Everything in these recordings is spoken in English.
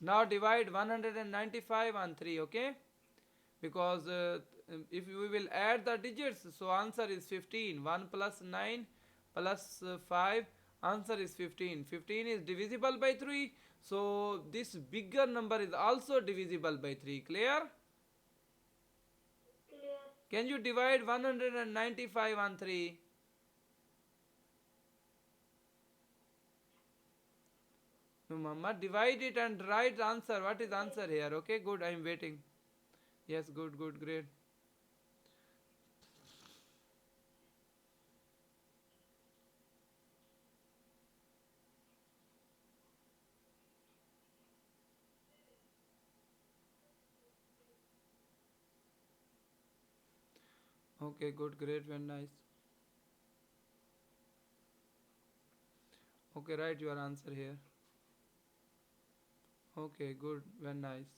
Now divide 195 on 3, okay? Because if we will add the digits, so answer is 15. 1 plus 9 plus 5, answer is 15. 15 is divisible by 3, so this bigger number is also divisible by 3. Clear? Clear. Can you divide 195 on 3? No, Mama, divide it and write answer. What is answer here? Okay, good. I am waiting. Yes, good, good, great. Okay, good, great, very nice. Okay, write your answer here. Okay, good, very nice.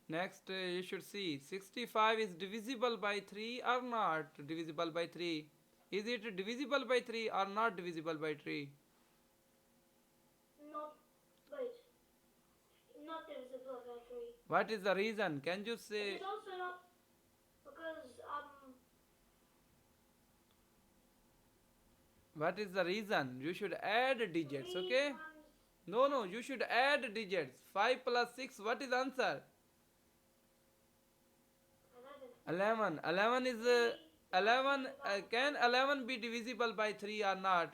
Next, you should see 65 is divisible by 3 or not divisible by 3. Is it divisible by 3 or not divisible by 3? Not, wait, not divisible by 3. What is the reason? Can you It say is also not, because, what is the reason? You should add digits, 3 okay? times No, no, you should add digits. 5 plus 6, what is answer? 11. 11. 11 is 3 plus 11. 1, Can 11 be divisible by 3 or not? not.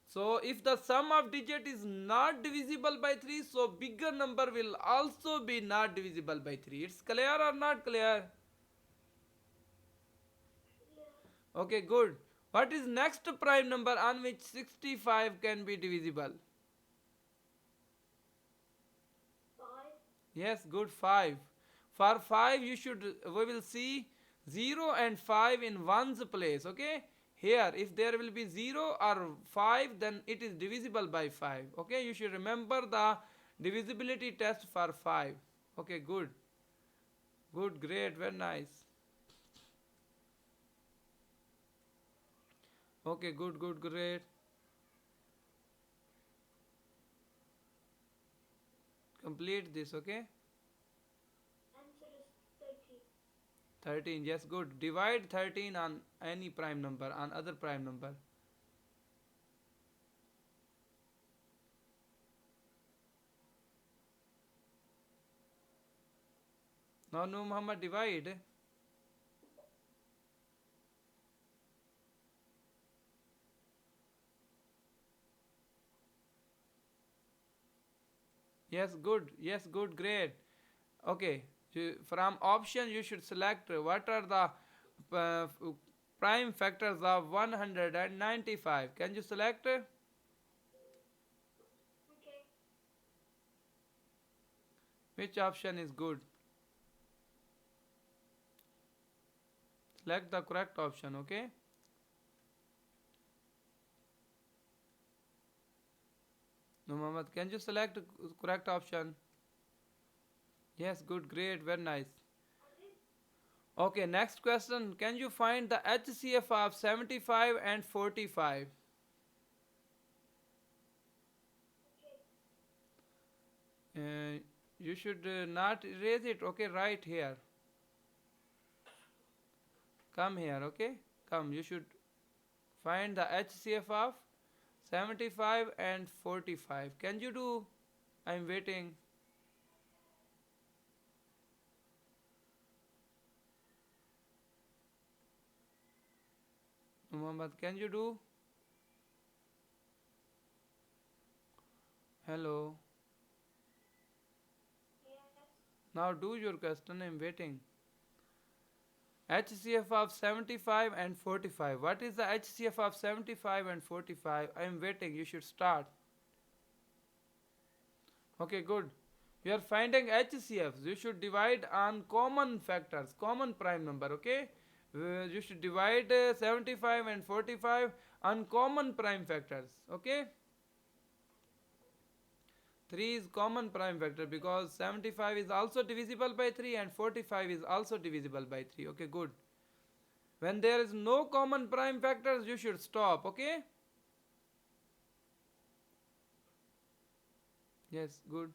So if the sum of digit is not divisible by 3, so bigger number will also be not divisible by 3. It's clear or not clear? Clear. Okay, good. What is next prime number on which 65 can be divisible? 5. Yes, good, 5. For 5 we will see 0 and 5 in one's place, okay? Here if there will be 0 or 5, then it is divisible by 5, okay? You should remember the divisibility test for 5. Okay, good. Good, great, very nice. Okay, good, good, great. Complete this, okay? Answer is 13. 13, yes, good. Divide 13 on any prime number, on other prime number. Now, no, Muhammad, divide. Yes, good. Yes, good, great. Okay, from option you should select what are the uh, prime factors of 195. Can you select? Okay. Which option is good? Select the correct option, okay? No, Muhammad, can you select correct option? Yes, good, great, very nice. I did. Okay, next question. Can you find the HCF of 75 and 45? Okay. Uh, you should not erase it, okay? Right here. Come here, okay? Come, you should find the HCF of 75 and 45. Can you do? I'm waiting. Muhammad, can you do? Hello. Yes. Now do your question. I'm waiting. HCF of 75 and 45. What is the HCF of 75 and 45? I'm waiting. You should start. Okay, good. You are finding HCFs. You should divide on common factors, common prime number, okay? You should divide 75 and 45 on common prime factors, okay? 3 is common prime factor because 75 is also divisible by 3 and 45 is also divisible by 3. Okay, good. When there is no common prime factors, you should stop, okay? Yes, good.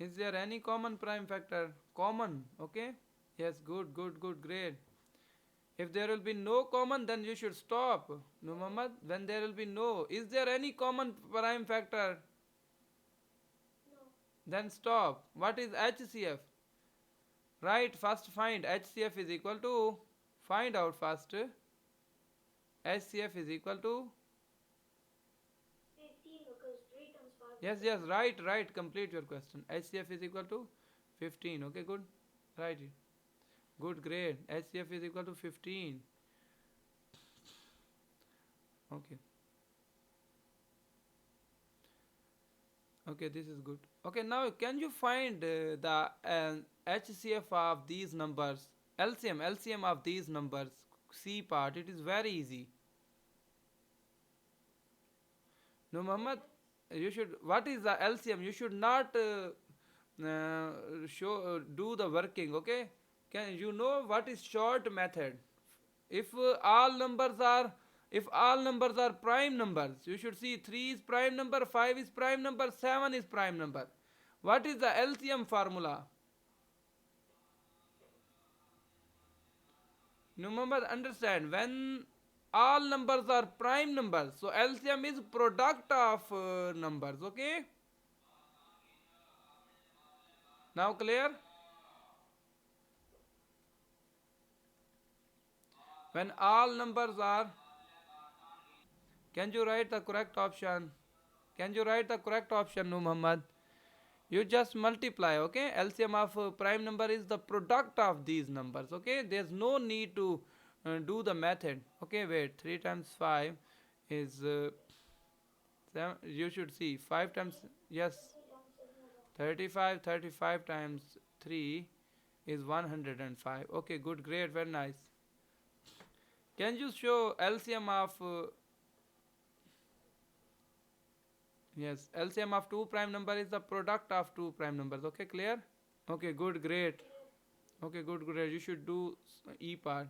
Is there any common prime factor? Common, okay? Yes, good, good, good, great. If there will be no common, then you should stop. No, Muhammad, when there will be no. Is there any common prime factor? No. Then stop. What is HCF? Right, first find HCF is equal to. Find out first. HCF is equal to. 15 because 3 times 5 is Yes, yes, 15. right, right. Complete your question. HCF is equal to 15. Okay, good. Right. Good, great. HCF is equal to 15. Okay. Okay, this is good. Okay, now can you find the HCF of these numbers? LCM of these numbers. C part. It is very easy. No, Muhammad, Second. you should. What is the LCM? You should not show do the working. Okay, can you know what is short method? If all numbers are prime numbers, you should see 3 is prime number, 5 is prime number, 7 is prime number. What is the LCM formula? No, Muhammad, understand when all numbers are prime numbers, so LCM is product of numbers. Okay, now clear? When all numbers are, can you write the correct option? Can you write the correct option, no, Muhammad? You just multiply, okay? LCM of prime number is the product of these numbers, okay? There's no need to do the method. Okay, wait. 3 times 5 is you should see 5 times, yes, 30 times 7 is 100. 35. 35 times 3 is 105. Okay, good, great, very nice. Can you show LCM of yes, LCM of two prime number is the product of two prime numbers. Okay, clear? Okay, good, great. Clear. Okay, good, great. You should do E part.